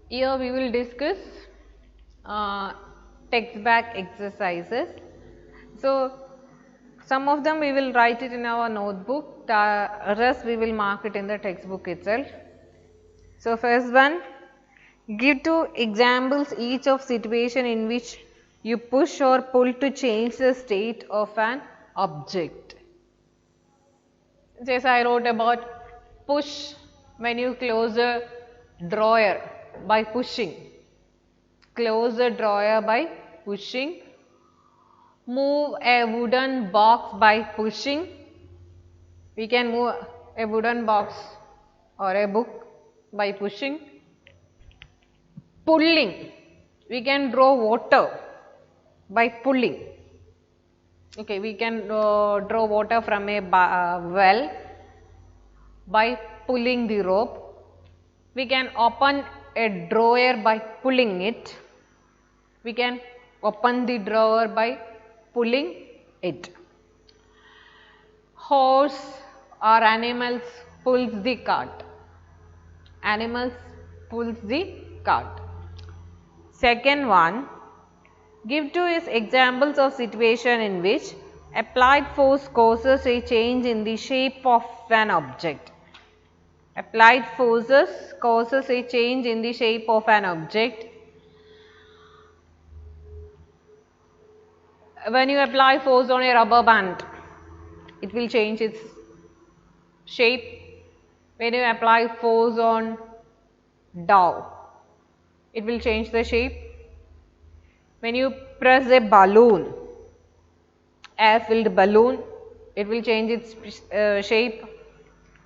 Here we will discuss text back exercises. So, some of them we will write it in our notebook, the rest we will mark it in the textbook itself. So, first one, give two examples each of situation in which you push or pull to change the state of an object. Just I wrote about push when you close a drawer by pushing. Close the drawer by pushing. Move a wooden box by pushing. We can move a wooden box or a book by pushing. Pulling. We can draw water by pulling. Okay, we can draw water from a well by pulling the rope. We can open a drawer by pulling it. We can open the drawer by pulling it. Horse or animals pulls the cart. Animals pulls the cart. Second one, give two examples of situation in which applied force causes a change in the shape of an object. Applied forces causes a change in the shape of an object. When you apply force on a rubber band, it will change its shape. When you apply force on dough, it will change the shape. When you press a balloon, air-filled balloon, it will change its shape.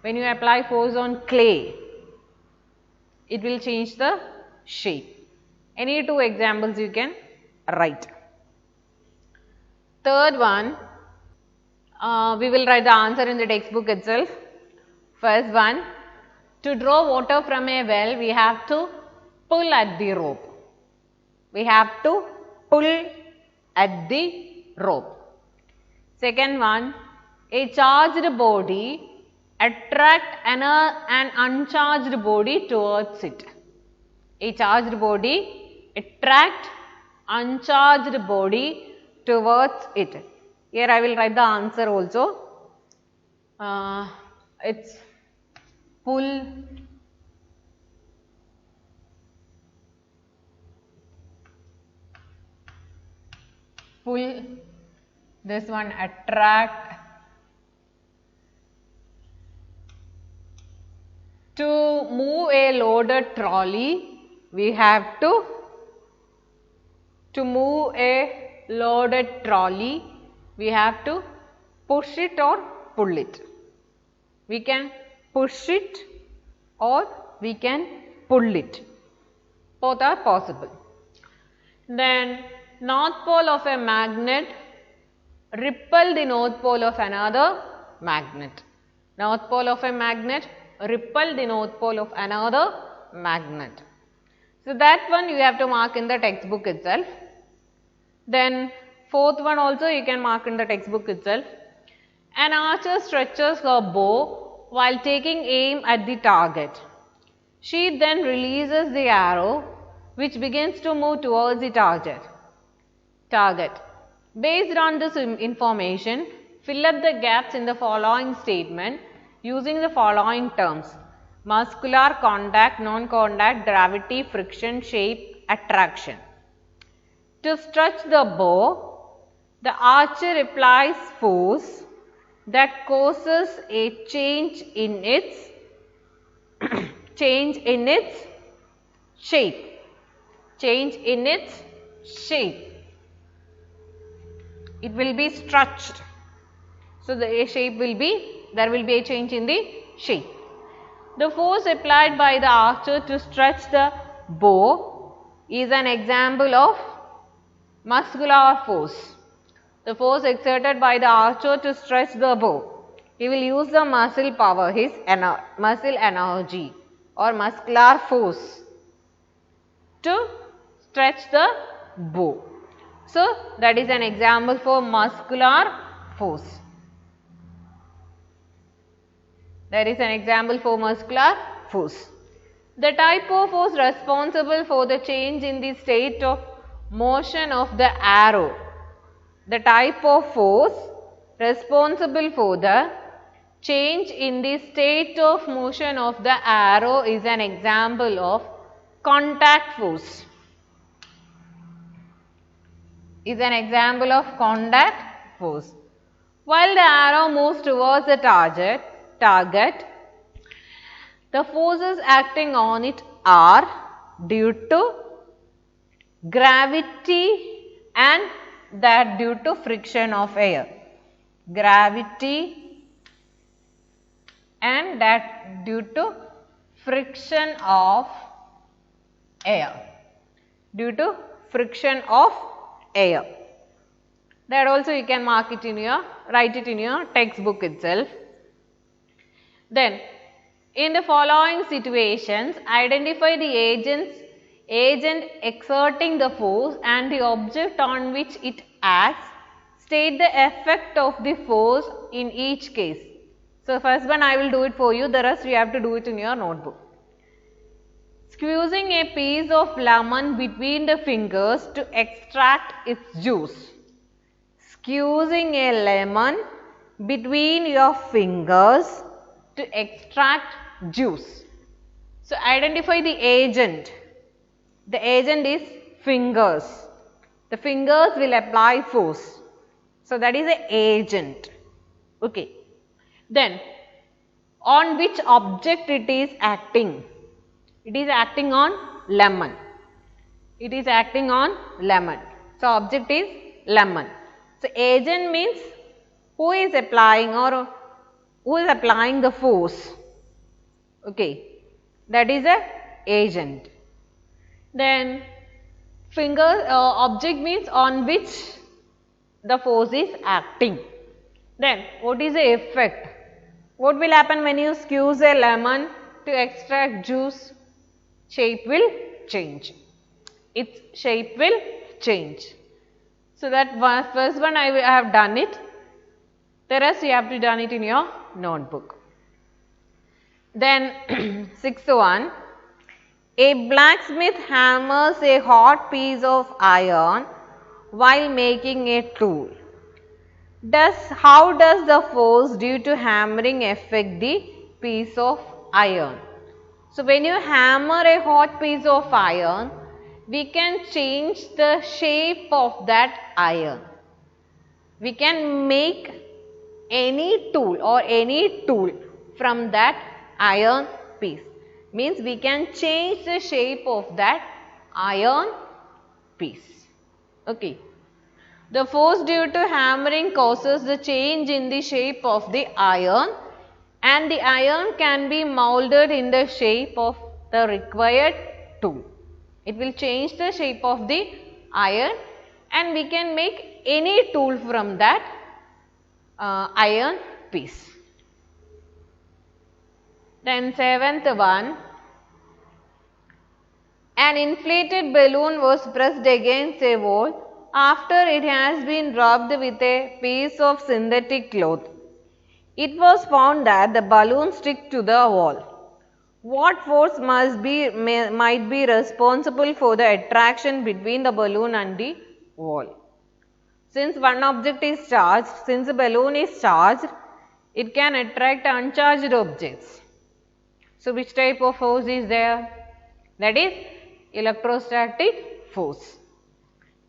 When you apply force on clay, it will change the shape. Any two examples you can write. Third one, we will write the answer in the textbook itself. First one, to draw water from a well, we have to pull at the rope. We have to pull at the rope. Second one, a charged body attract an uncharged body towards it. A charged body attract uncharged body towards it. Here I will write the answer also. It's pull this one attract. To move a loaded trolley, we have to move a loaded trolley, we have to push it or pull it. We can push it or we can pull it. Both are possible. Then north pole of a magnet repel the north pole of another magnet. North pole of a magnet repel the north pole of another magnet. So that one you have to mark in the textbook itself. Then fourth one also you can mark in the textbook itself. An archer stretches her bow while taking aim at the target. She then releases the arrow which begins to move towards the target. Based on this information, fill up the gaps in the following statement using the following terms: muscular, contact, non-contact, gravity, friction, shape, attraction. To stretch the bow, the archer applies force that causes a change in its shape. It will be stretched. So the shape will be, there will be a change in the shape. The force applied by the archer to stretch the bow is an example of muscular force. The force exerted by the archer to stretch the bow, he will use the muscle power, his muscle energy or muscular force to stretch the bow. So that is an example for muscular force. That is an example for muscular force. The type of force responsible for the change in the state of motion of the arrow. The type of force responsible for the change in the state of motion of the arrow is an example of contact force. Is an example of contact force. While the arrow moves towards the target, the forces acting on it are due to gravity and that due to friction of air. Gravity and that due to friction of air. Due to friction of air. That also you can mark it in your, write it in your textbook itself. Then, in the following situations, identify the agent exerting the force and the object on which it acts. State the effect of the force in each case. So, first one I will do it for you, the rest you have to do it in your notebook. Squeezing a piece of lemon between the fingers to extract its juice. Squeezing a lemon between your fingers to extract juice. So, identify the agent. The agent is fingers. The fingers will apply force. So, that is an agent. Okay. Then, on which object it is acting? It is acting on lemon. It is acting on lemon. So, object is lemon. So, agent means who is applying or who is applying the force. Okay. That is a agent. Then, object means on which the force is acting. Then, what is the effect? What will happen when you squeeze a lemon to extract juice? Shape will change. Its shape will change. So, that first one I have done it. The rest you have to done it in your notebook. Then, sixth one. A blacksmith hammers a hot piece of iron while making a tool. How does the force due to hammering affect the piece of iron? So, when you hammer a hot piece of iron, we can change the shape of that iron. We can make any tool or any tool from that iron piece. Means we can change the shape of that iron piece. Okay. The force due to hammering causes the change in the shape of the iron, and the iron can be molded in the shape of the required tool. It will change the shape of the iron and we can make any tool from that iron piece. Then seventh one, an inflated balloon was pressed against a wall after it has been rubbed with a piece of synthetic cloth. It was found that the balloon stick to the wall. What force might be responsible for the attraction between the balloon and the wall? Since one object is charged, since the balloon is charged, it can attract uncharged objects. So, which type of force is there? That is electrostatic force.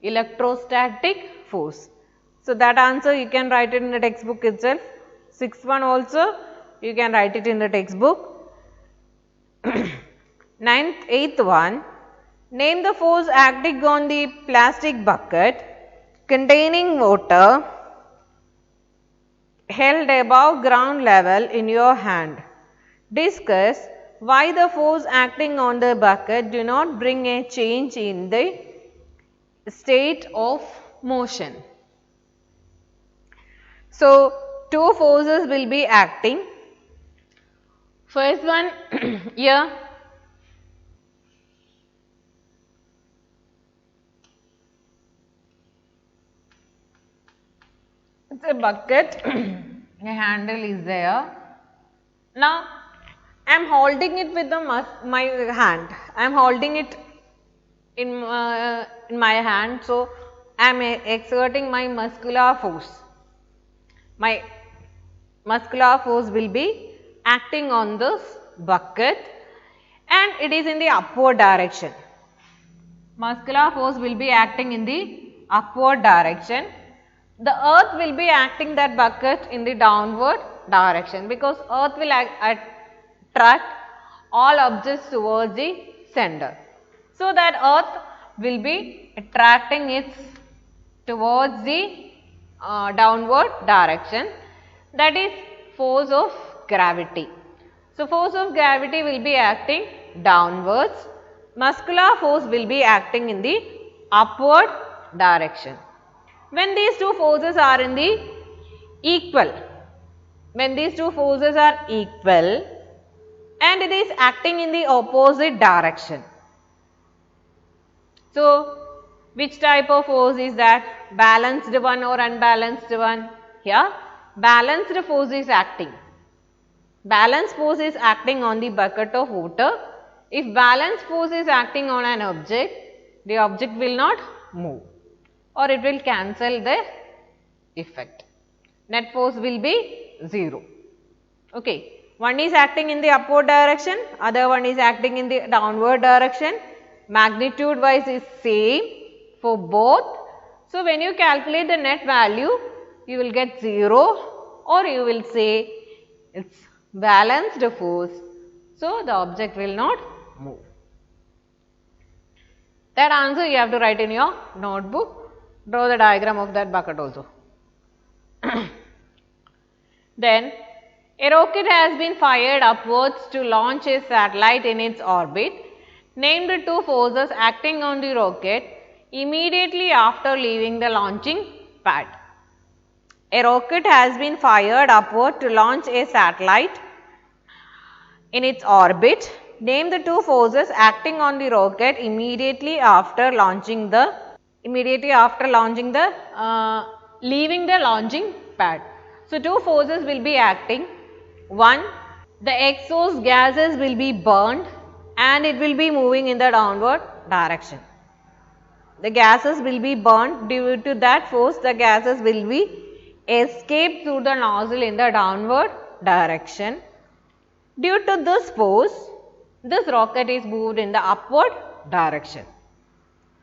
Electrostatic force. So, that answer you can write it in the textbook itself. Sixth one also you can write it in the textbook. Eighth one, name the force acting on the plastic bucket containing water held above ground level in your hand. Discuss why the force acting on the bucket do not bring a change in the state of motion. So, two forces will be acting. First one here, it's a bucket, a handle is there. Now, I am holding it with my hand. I am holding it in my hand. So, I am exerting my muscular force. My muscular force will be acting on this bucket and it is in the upward direction. Muscular force will be acting in the upward direction. The earth will be acting that bucket in the downward direction because earth will attract all objects towards the center. So, that earth will be attracting it towards the downward direction, that is force of gravity. So, force of gravity will be acting downwards, muscular force will be acting in the upward direction. When these two forces are in the equal, when these two forces are equal and it is acting in the opposite direction. So, which type of force is that? Balanced one or unbalanced one? Here, balanced force is acting. Balanced force is acting on the bucket of water. If balanced force is acting on an object, the object will not move or it will cancel the effect. Net force will be 0. Okay. One is acting in the upward direction, other one is acting in the downward direction. Magnitude wise is same for both. So, when you calculate the net value, you will get 0 or you will say it is balanced force. So, the object will not move. That answer you have to write in your notebook. Draw the diagram of that bucket also. Then, a rocket has been fired upwards to launch a satellite in its orbit. Name the two forces acting on the rocket immediately after leaving the launching pad. A rocket has been fired upward to launch a satellite in its orbit. Name the two forces acting on the rocket immediately after launching the leaving the launching pad. So, two forces will be acting. One, the exhaust gases will be burned and it will be moving in the downward direction. The gases will be burned. Due to that force, the gases will be escaped through the nozzle in the downward direction. Due to this force, this rocket is moved in the upward direction.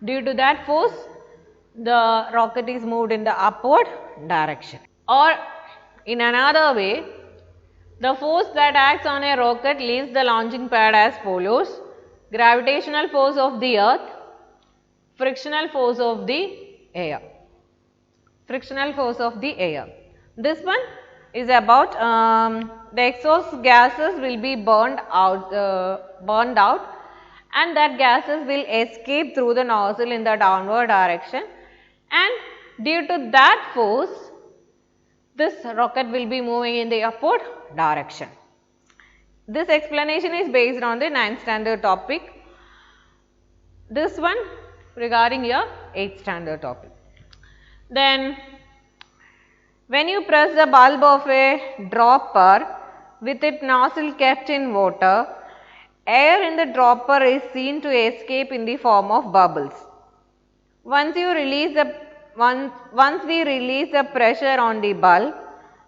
Due to that force, the rocket is moved in the upward direction. Or in another way, the force that acts on a rocket leaves the launching pad as follows: gravitational force of the earth, frictional force of the air. Frictional force of the air. This one is about the exhaust gases will be burned out and that gases will escape through the nozzle in the downward direction, and due to that force this rocket will be moving in the upward direction. This explanation is based on the 9th standard topic. This one regarding your 8th standard topic. Then when you press the bulb of a dropper with its nozzle kept in water, air in the dropper is seen to escape in the form of bubbles. Once we release the pressure on the bulb,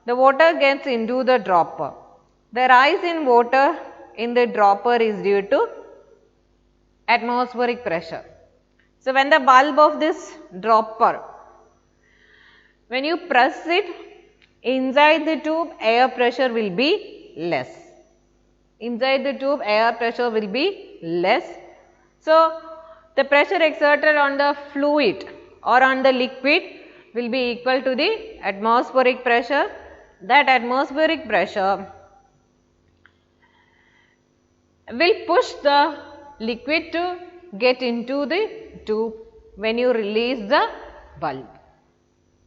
the water gets into the dropper. The rise in water in the dropper is due to atmospheric pressure. So, when the bulb of this dropper, when you press it, inside the tube air pressure will be less. Inside the tube air pressure will be less. So, the pressure exerted on the fluid or on the liquid will be equal to the atmospheric pressure. That atmospheric pressure will push the liquid to get into the tube when you release the bulb.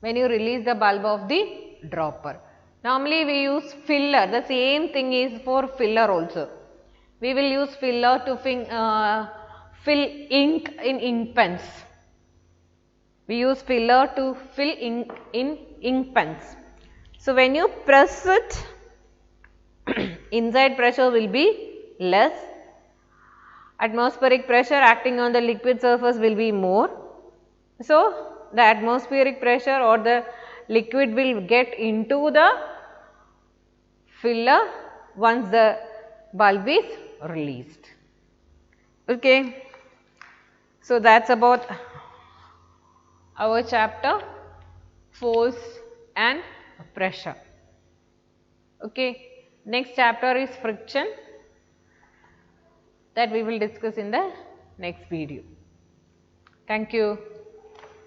When you release the bulb of the dropper. Normally we use filler, the same thing is for filler also. We will use filler to fill ink in ink pens. We use filler to fill ink in ink pens. So, when you press it inside pressure will be less, atmospheric pressure acting on the liquid surface will be more. So, the atmospheric pressure or the liquid will get into the filler once the bulb is released. Okay. So, that is about our chapter force and pressure. Okay. Next chapter is friction, that we will discuss in the next video. Thank you.